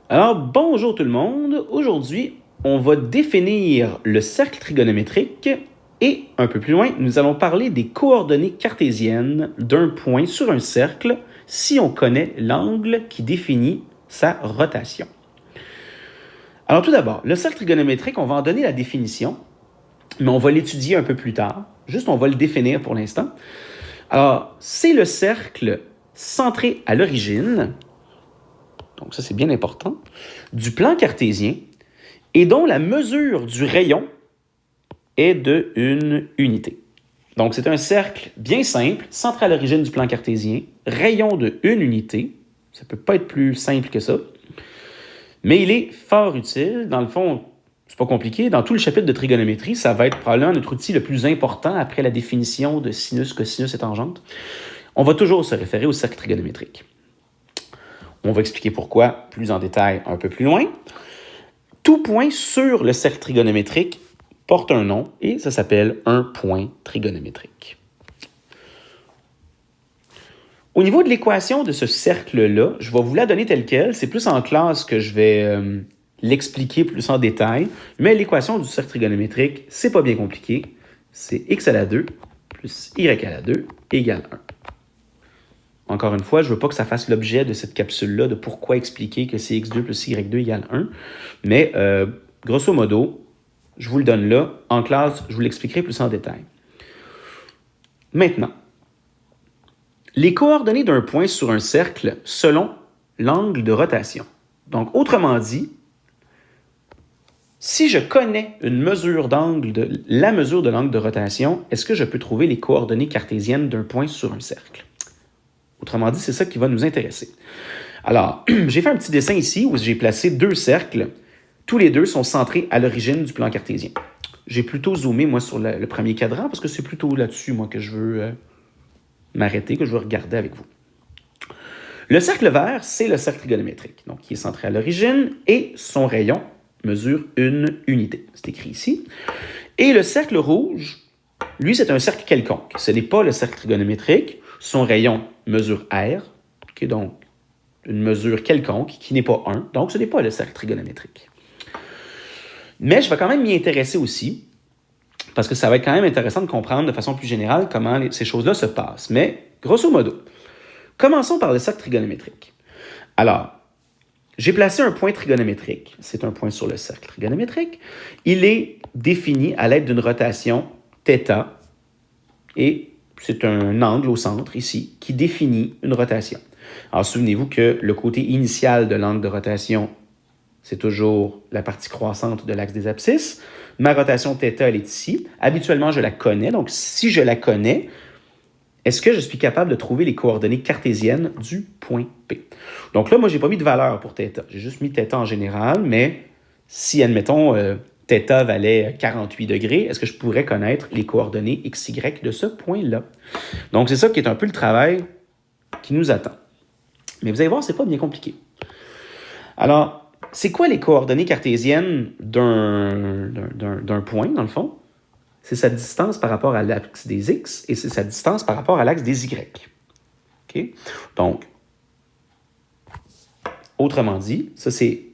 Alors, bonjour tout le monde. Aujourd'hui, on va définir le cercle trigonométrique et, un peu plus loin, nous allons parler des coordonnées cartésiennes d'un point sur un cercle si on connaît l'angle qui définit sa rotation. Alors tout d'abord, le cercle trigonométrique, on va en donner la définition, mais on va l'étudier un peu plus tard. Juste, on va le définir pour l'instant. Alors, c'est le cercle centré à l'origine, donc ça c'est bien important, du plan cartésien et dont la mesure du rayon est de une unité. Donc c'est un cercle bien simple, centré à l'origine du plan cartésien, rayon de une unité. Ça ne peut pas être plus simple que ça. Mais il est fort utile. Dans le fond, c'est pas compliqué. Dans tout le chapitre de trigonométrie, ça va être probablement notre outil le plus important après la définition de sinus, cosinus et tangente. On va toujours se référer au cercle trigonométrique. On va expliquer pourquoi plus en détail un peu plus loin. Tout point sur le cercle trigonométrique porte un nom et ça s'appelle un point trigonométrique. Au niveau de l'équation de ce cercle-là, je vais vous la donner telle quelle. C'est plus en classe que je vais l'expliquer plus en détail. Mais l'équation du cercle trigonométrique, c'est pas bien compliqué. C'est x à la 2 plus y à la 2 égale 1. Encore une fois, je ne veux pas que ça fasse l'objet de cette capsule-là de pourquoi expliquer que c'est x2 plus y2 égale 1. Mais grosso modo, je vous le donne là. En classe, je vous l'expliquerai plus en détail. Maintenant, les coordonnées d'un point sur un cercle selon l'angle de rotation. Donc, autrement dit, si je connais la mesure de l'angle de rotation, est-ce que je peux trouver les coordonnées cartésiennes d'un point sur un cercle? Autrement dit, c'est ça qui va nous intéresser. Alors, j'ai fait un petit dessin ici où j'ai placé deux cercles. Tous les deux sont centrés à l'origine du plan cartésien. J'ai plutôt zoomé, moi, sur le premier cadran parce que c'est plutôt là-dessus, moi, que je veux m'arrêter, que je veux regarder avec vous. Le cercle vert, c'est le cercle trigonométrique, donc qui est centré à l'origine et son rayon mesure une unité. C'est écrit ici. Et le cercle rouge, lui, c'est un cercle quelconque. Ce n'est pas le cercle trigonométrique. Son rayon mesure R, qui est donc une mesure quelconque, qui n'est pas 1. Donc, ce n'est pas le cercle trigonométrique. Mais je vais quand même m'y intéresser aussi, parce que ça va être quand même intéressant de comprendre de façon plus générale comment ces choses-là se passent. Mais, grosso modo, commençons par le cercle trigonométrique. Alors, j'ai placé un point trigonométrique. C'est un point sur le cercle trigonométrique. Il est défini à l'aide d'une rotation θ et c'est un angle au centre ici qui définit une rotation. Alors, souvenez-vous que le côté initial de l'angle de rotation, c'est toujours la partie croissante de l'axe des abscisses. Ma rotation θ, elle est ici. Habituellement, je la connais. Donc, si je la connais, est-ce que je suis capable de trouver les coordonnées cartésiennes du point P? Donc là, moi, je n'ai pas mis de valeur pour θ. J'ai juste mis θ en général, mais si, admettons, θ valait 48 degrés, est-ce que je pourrais connaître les coordonnées x, y de ce point-là? Donc, c'est ça qui est un peu le travail qui nous attend. Mais vous allez voir, ce n'est pas bien compliqué. Alors, c'est quoi les coordonnées cartésiennes d'un point, dans le fond? C'est sa distance par rapport à l'axe des x et c'est sa distance par rapport à l'axe des y. Okay? Donc, autrement dit, ça c'est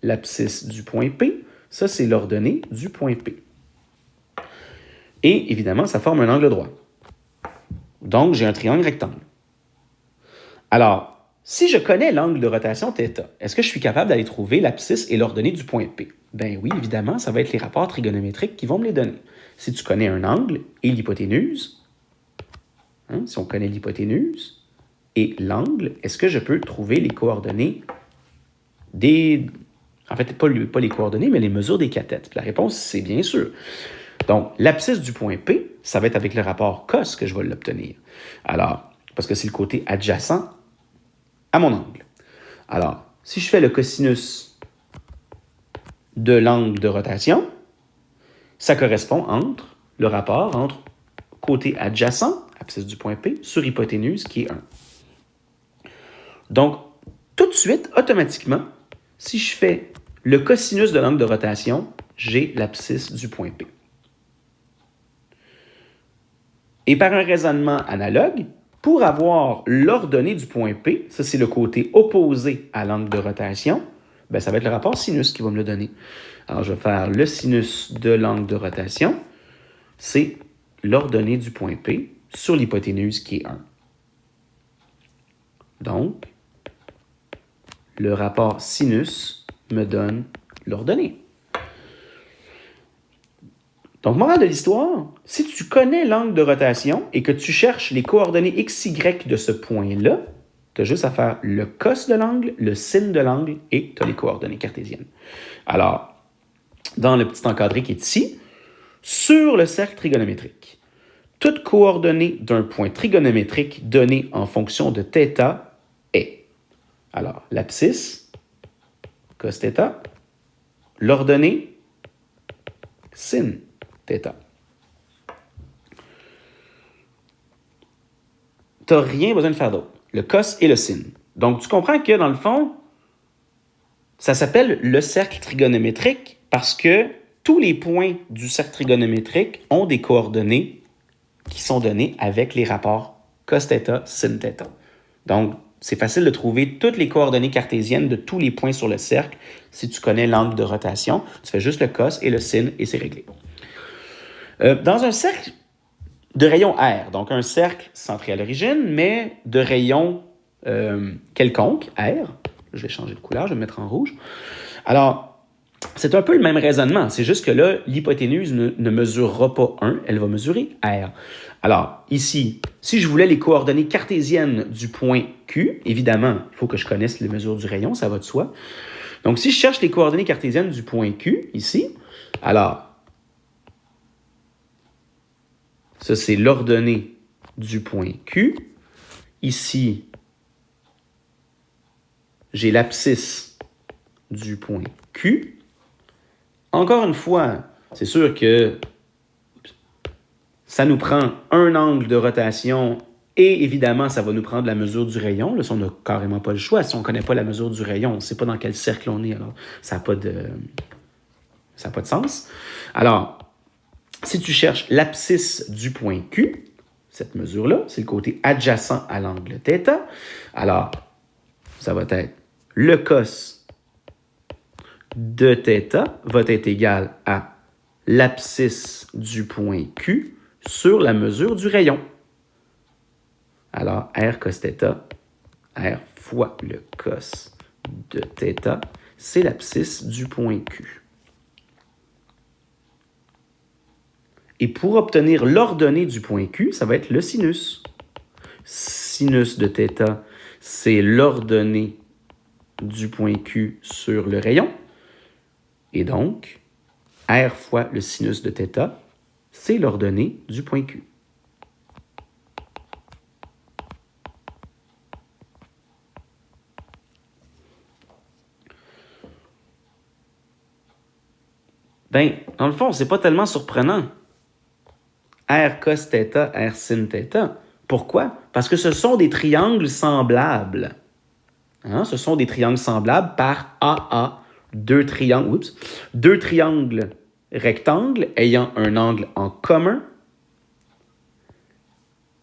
l'abscisse du point P, ça c'est l'ordonnée du point P. Et évidemment, ça forme un angle droit. Donc, j'ai un triangle rectangle. Alors, si je connais l'angle de rotation θ, est-ce que je suis capable d'aller trouver l'abscisse et l'ordonnée du point P? Ben oui, évidemment, ça va être les rapports trigonométriques qui vont me les donner. Si tu connais un angle et l'hypoténuse, si on connaît l'hypoténuse et l'angle, est-ce que je peux trouver les coordonnées des... En fait, pas les coordonnées, mais les mesures des cathètes? La réponse, c'est bien sûr. Donc, l'abscisse du point P, ça va être avec le rapport cos que je vais l'obtenir. Alors, parce que c'est le côté adjacent à mon angle. Alors, si je fais le cosinus de l'angle de rotation, ça correspond le rapport entre côté adjacent, abscisse du point P, sur hypoténuse, qui est 1. Donc, tout de suite, automatiquement, si je fais le cosinus de l'angle de rotation, j'ai l'abscisse du point P. Et par un raisonnement analogue, pour avoir l'ordonnée du point P, ça c'est le côté opposé à l'angle de rotation, Ben, ça va être le rapport sinus qui va me le donner. Alors, je vais faire le sinus de l'angle de rotation. C'est l'ordonnée du point P sur l'hypoténuse qui est 1. Donc, le rapport sinus me donne l'ordonnée. Donc, morale de l'histoire, si tu connais l'angle de rotation et que tu cherches les coordonnées x, y de ce point-là, tu as juste à faire le cos de l'angle, le sin de l'angle et tu as les coordonnées cartésiennes. Alors, dans le petit encadré qui est ici, sur le cercle trigonométrique, toute coordonnée d'un point trigonométrique donné en fonction de θ est. Alors, l'abscisse, cos θ, l'ordonnée, sin θ. Tu n'as rien besoin de faire d'autre. Le cos et le sin. Donc, tu comprends que, dans le fond, ça s'appelle le cercle trigonométrique parce que tous les points du cercle trigonométrique ont des coordonnées qui sont données avec les rapports cos θ, sin θ. Donc, c'est facile de trouver toutes les coordonnées cartésiennes de tous les points sur le cercle si tu connais l'angle de rotation. Tu fais juste le cos et le sin et c'est réglé. Dans un cercle de rayon R, donc un cercle centré à l'origine, mais de rayon quelconque, R, je vais changer de couleur, je vais me mettre en rouge. Alors, c'est un peu le même raisonnement, c'est juste que là, l'hypoténuse ne mesurera pas 1, elle va mesurer R. Alors, ici, si je voulais les coordonnées cartésiennes du point Q, évidemment, il faut que je connaisse les mesures du rayon, ça va de soi. Donc, si je cherche les coordonnées cartésiennes du point Q, ici, alors, ça, c'est l'ordonnée du point Q. Ici, j'ai l'abscisse du point Q. Encore une fois, c'est sûr que ça nous prend un angle de rotation et évidemment, ça va nous prendre la mesure du rayon. Là, si on n'a carrément pas le choix, si on ne connaît pas la mesure du rayon, on ne sait pas dans quel cercle on est, alors ça n'a pas de sens. Alors, si tu cherches l'abscisse du point Q, cette mesure-là, c'est le côté adjacent à l'angle θ. Alors, ça va être le cos de θ va être égal à l'abscisse du point Q sur la mesure du rayon. Alors, R cos θ, R fois le cos de θ, c'est l'abscisse du point Q. Et pour obtenir l'ordonnée du point Q, ça va être le sinus. Sinus de θ, c'est l'ordonnée du point Q sur le rayon. Et donc, R fois le sinus de θ, c'est l'ordonnée du point Q. Ben, dans le fond, c'est pas tellement surprenant. R cos θ, R sin θ. Pourquoi? Parce que ce sont des triangles semblables. Hein? Ce sont des triangles semblables par AA, deux triangles rectangles ayant un angle en commun.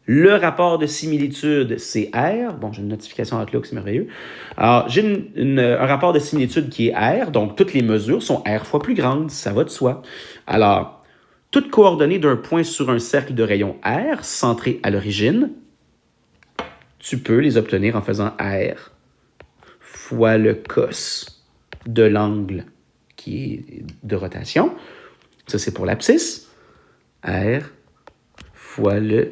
Le rapport de similitude, c'est R. Bon, j'ai une notification Outlook, c'est merveilleux. Alors, j'ai un rapport de similitude qui est R, donc toutes les mesures sont R fois plus grandes, ça va de soi. Alors, toutes coordonnées d'un point sur un cercle de rayon R, centré à l'origine, tu peux les obtenir en faisant R fois le cos de l'angle qui est de rotation. Ça, c'est pour l'abscisse. R fois le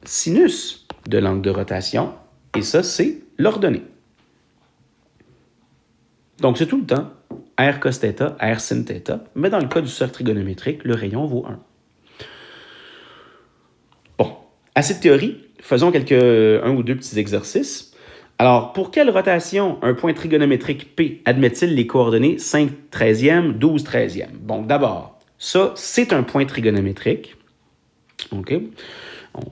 sinus de l'angle de rotation. Et ça, c'est l'ordonnée. Donc, c'est tout le temps R cos θ, R sin θ. Mais dans le cas du cercle trigonométrique, le rayon vaut 1. Bon, assez de théorie. Faisons un ou deux petits exercices. Alors, pour quelle rotation un point trigonométrique P admet-il les coordonnées 5 13e, 12 13e? Bon, d'abord, ça, c'est un point trigonométrique. OK?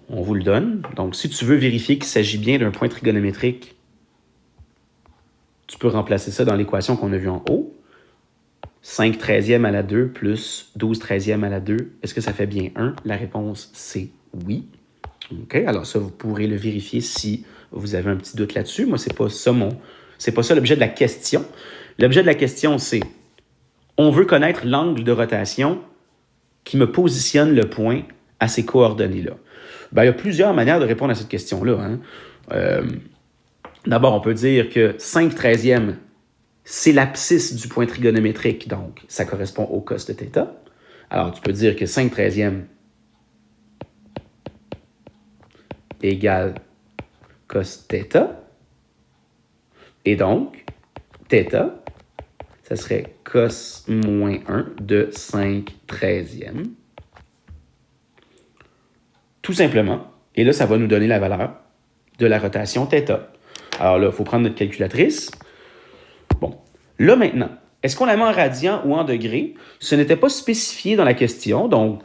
On vous le donne. Donc, si tu veux vérifier qu'il s'agit bien d'un point trigonométrique, tu peux remplacer ça dans l'équation qu'on a vue en haut. 5 13e à la 2 plus 12 13e à la 2, est-ce que ça fait bien 1? La réponse, c'est oui. OK? Alors ça, vous pourrez le vérifier si vous avez un petit doute là-dessus. Moi, c'est pas ça l'objet de la question. L'objet de la question, c'est on veut connaître l'angle de rotation qui me positionne le point à ces coordonnées-là. Ben, il y a plusieurs manières de répondre à cette question-là. Hein. D'abord, on peut dire que 5/13e, c'est l'abscisse du point trigonométrique, donc ça correspond au cos de θ. Alors, tu peux dire que 5/13e égale cos θ. Et donc, θ, ça serait cos moins 1 de 5/13e. Tout simplement. Et là, ça va nous donner la valeur de la rotation θ. Alors là, il faut prendre notre calculatrice. Bon. Là, maintenant, est-ce qu'on la met en radians ou en degrés? Ce n'était pas spécifié dans la question, donc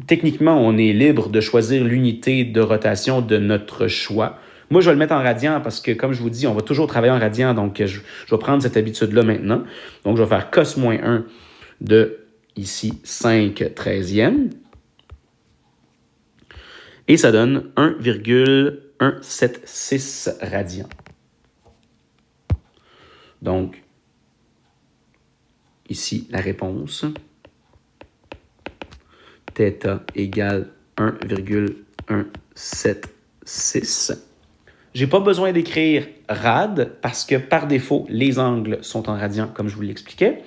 techniquement, on est libre de choisir l'unité de rotation de notre choix. Moi, je vais le mettre en radians parce que, comme je vous dis, on va toujours travailler en radians, donc je vais prendre cette habitude-là maintenant. Donc, je vais faire cos moins 1 de, ici, 5/13e. Et ça donne 1,176 radians. Donc, ici, la réponse. θ égale 1,176. Je n'ai pas besoin d'écrire rad parce que par défaut, les angles sont en radians, comme je vous l'expliquais.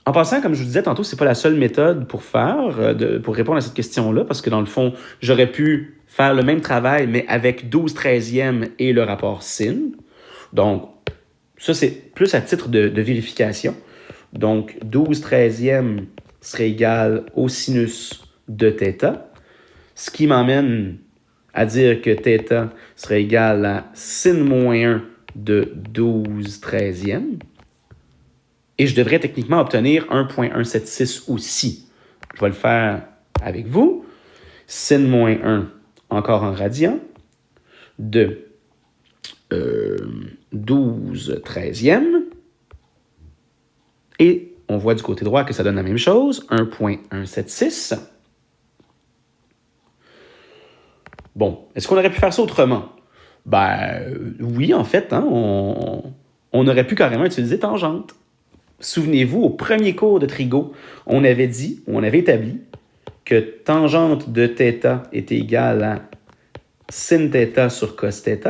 En passant, comme je vous disais tantôt, ce n'est pas la seule méthode pour répondre à cette question-là, parce que dans le fond, j'aurais pu faire le même travail, mais avec 12/13e et le rapport sin. Donc, ça, c'est plus à titre de vérification. Donc, 12/13e serait égal au sinus de θ, ce qui m'emmène à dire que θ serait égal à sin moins 1 de 12/13e. Et je devrais techniquement obtenir 1,176 aussi. Je vais le faire avec vous. Sin moins 1, encore en radians, de 12/13e. Et on voit du côté droit que ça donne la même chose, 1,176. Bon, est-ce qu'on aurait pu faire ça autrement? Oui, en fait, hein, on aurait pu carrément utiliser tangente. Souvenez-vous, au premier cours de trigo, on avait établi que tangente de θ était égale à sin θ sur cos θ.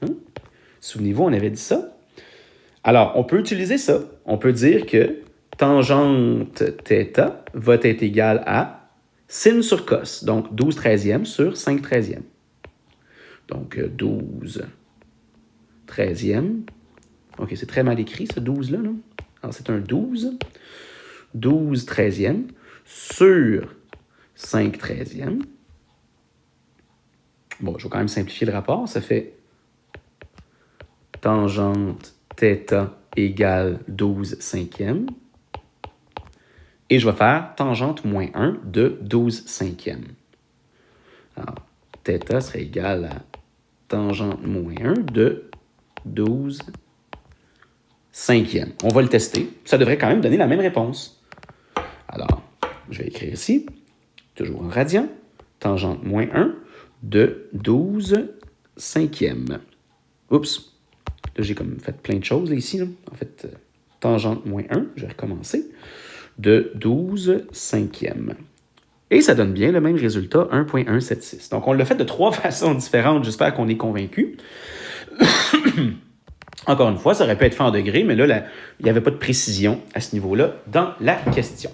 Hein? Souvenez-vous, on avait dit ça. Alors, on peut utiliser ça. On peut dire que tangente θ va être égale à sin sur cos, donc 12/13e sur 5/13e. Donc, 12/13e. OK, c'est très mal écrit, ce 12-là. Là. Alors, c'est un 12. 12/13e sur 5/13e. Bon, je vais quand même simplifier le rapport. Ça fait tangente θ égale 12/5e. Et je vais faire tangente moins 1 de 12/5e. Alors, θ serait égal à tangente moins 1 de 12/5e. On va le tester. Ça devrait quand même donner la même réponse. Alors, je vais écrire ici, toujours en radians, tangente moins 1 de 12/5e. Oups, là j'ai comme fait plein de choses là, ici. Là. En fait, tangente moins 1, je vais recommencer, de 12/5e. Et ça donne bien le même résultat, 1,176. Donc, on l'a fait de 3 façons différentes. J'espère qu'on est convaincu. Encore une fois, ça aurait pu être fait en degrés, mais là, il n'y avait pas de précision à ce niveau-là dans la question.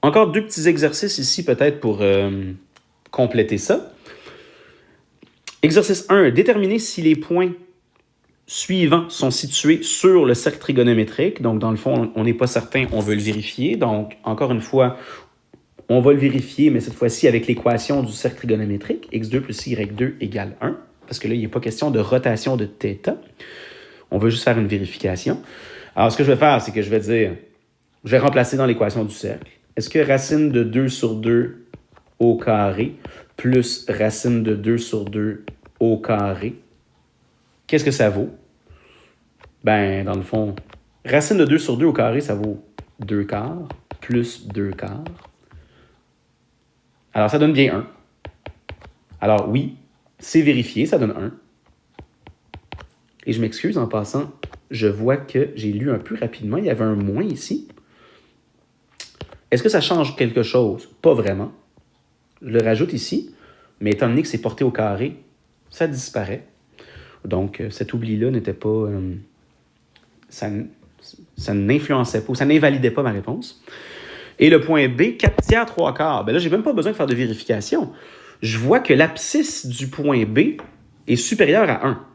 Encore 2 petits exercices ici, peut-être, pour compléter ça. Exercice 1. Déterminer si les points suivants sont situés sur le cercle trigonométrique. Donc, dans le fond, on n'est pas certain, on veut le vérifier. Donc, encore une fois, on va le vérifier, mais cette fois-ci avec l'équation du cercle trigonométrique, x2 plus y2 égale 1. Parce que là, il n'est pas question de rotation de θ. On veut juste faire une vérification. Alors, ce que je vais faire, c'est que je vais remplacer dans l'équation du cercle. Est-ce que racine de 2 sur 2 au carré plus racine de 2 sur 2 au carré, qu'est-ce que ça vaut? Dans le fond, racine de 2 sur 2 au carré, ça vaut 2 quarts plus 2 quarts. Alors, ça donne bien 1. Alors, oui, c'est vérifié, ça donne 1. Et je m'excuse en passant, je vois que j'ai lu un peu rapidement, il y avait un moins ici. Est-ce que ça change quelque chose? Pas vraiment. Je le rajoute ici, mais étant donné que c'est porté au carré, ça disparaît. Donc, cet oubli-là n'était pas... ça n'influençait pas, ça n'invalidait pas ma réponse. Et le point B, 4 tiers, 3 quarts. Ben là, j'ai même pas besoin de faire de vérification. Je vois que l'abscisse du point B est supérieure à 1.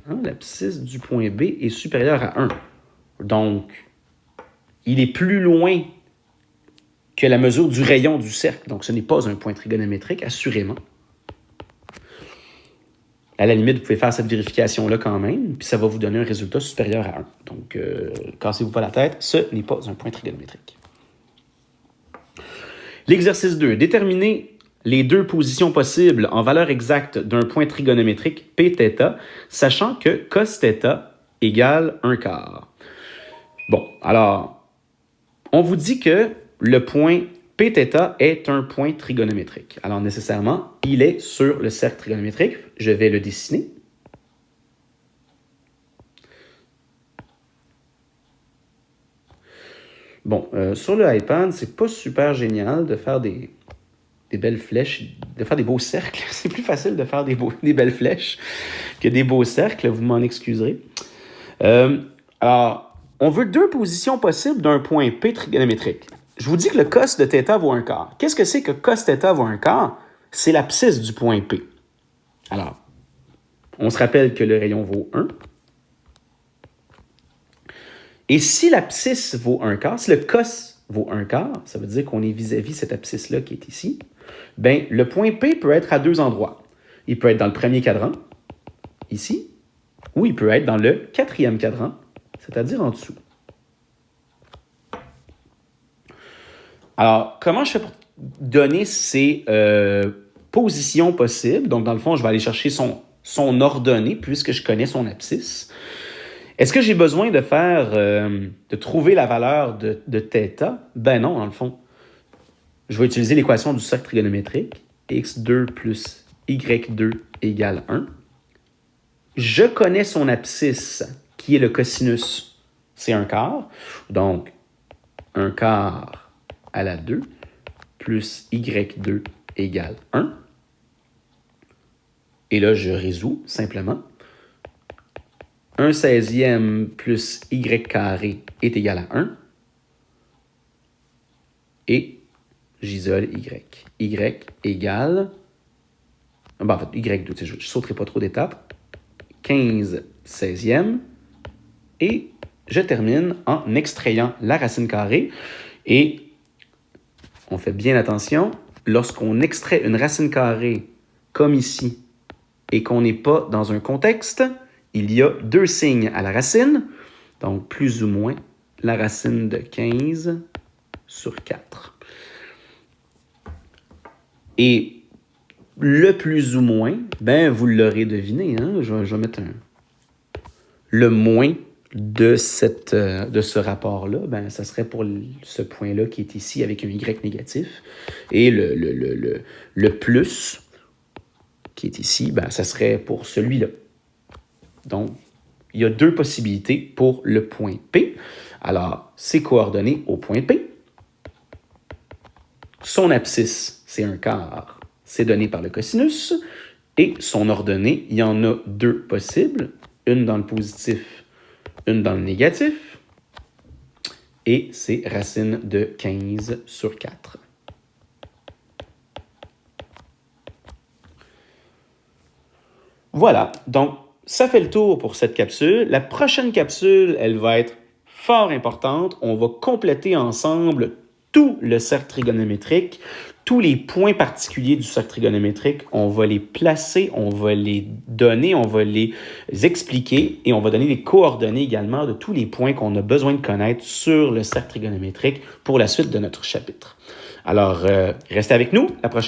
Hein? L'abscisse du point B est supérieure à 1. Donc, il est plus loin que la mesure du rayon du cercle. Donc, ce n'est pas un point trigonométrique, assurément. À la limite, vous pouvez faire cette vérification-là quand même, puis ça va vous donner un résultat supérieur à 1. Donc, cassez-vous pas la tête, ce n'est pas un point trigonométrique. L'exercice 2. Déterminer les deux positions possibles en valeur exacte d'un point trigonométrique Pθ, sachant que cosθ égale 1 quart. Bon, alors, on vous dit que le point Pθ est un point trigonométrique. Alors, nécessairement, il est sur le cercle trigonométrique. Je vais le dessiner. Bon, sur le iPad, c'est pas super génial de faire des belles flèches, de faire des beaux cercles. C'est plus facile de faire des belles flèches que des beaux cercles, vous m'en excuserez. Alors, on veut deux positions possibles d'un point P trigonométrique. Je vous dis que le cos de θ vaut 1 quart. Qu'est-ce que c'est que cos θ vaut 1 quart? C'est l'abscisse du point P. Alors, on se rappelle que le rayon vaut 1. Et si l'abscisse vaut 1 quart, si le cos vaut 1 quart, ça veut dire qu'on est vis-à-vis cette abscisse-là qui est ici, bien, le point P peut être à deux endroits. Il peut être dans le premier cadran, ici, ou il peut être dans le quatrième cadran, c'est-à-dire en dessous. Alors, comment je fais pour donner ces positions possibles? Donc, dans le fond, je vais aller chercher son ordonnée, puisque je connais son abscisse. Est-ce que j'ai besoin de faire, de trouver la valeur de θ? Ben non, dans le fond. Je vais utiliser l'équation du cercle trigonométrique. x2 plus y2 égale 1. Je connais son abscisse, qui est le cosinus. C'est 1 quart. Donc, 1 quart à la 2 plus y2 égale 1. Et là, je résous simplement. 1 16e plus y carré est égal à 1. Et j'isole y. Y égale... Ben, en fait, y2, je ne sauterai pas trop d'étapes. 15 16e. Et je termine en extrayant la racine carrée. Et on fait bien attention, lorsqu'on extrait une racine carrée comme ici et qu'on n'est pas dans un contexte, il y a deux signes à la racine, donc plus ou moins la racine de 15 sur 4. Et le plus ou moins, ben vous l'aurez deviné, hein? Je vais mettre le moins de ce rapport-là, ben ça serait pour ce point-là qui est ici avec un y négatif. Et le plus qui est ici, ben ça serait pour celui-là. Donc, il y a deux possibilités pour le point P. Alors, c'est coordonné au point P. Son abscisse, c'est 1 quart. C'est donné par le cosinus. Et son ordonnée, il y en a deux possibles. Une dans le positif, une dans le négatif. Et c'est racine de 15 sur 4. Voilà. Donc, ça fait le tour pour cette capsule. La prochaine capsule, elle va être fort importante. On va compléter ensemble tout le cercle trigonométrique, tous les points particuliers du cercle trigonométrique. On va les placer, on va les donner, on va les expliquer et on va donner les coordonnées également de tous les points qu'on a besoin de connaître sur le cercle trigonométrique pour la suite de notre chapitre. Alors, restez avec nous. La prochaine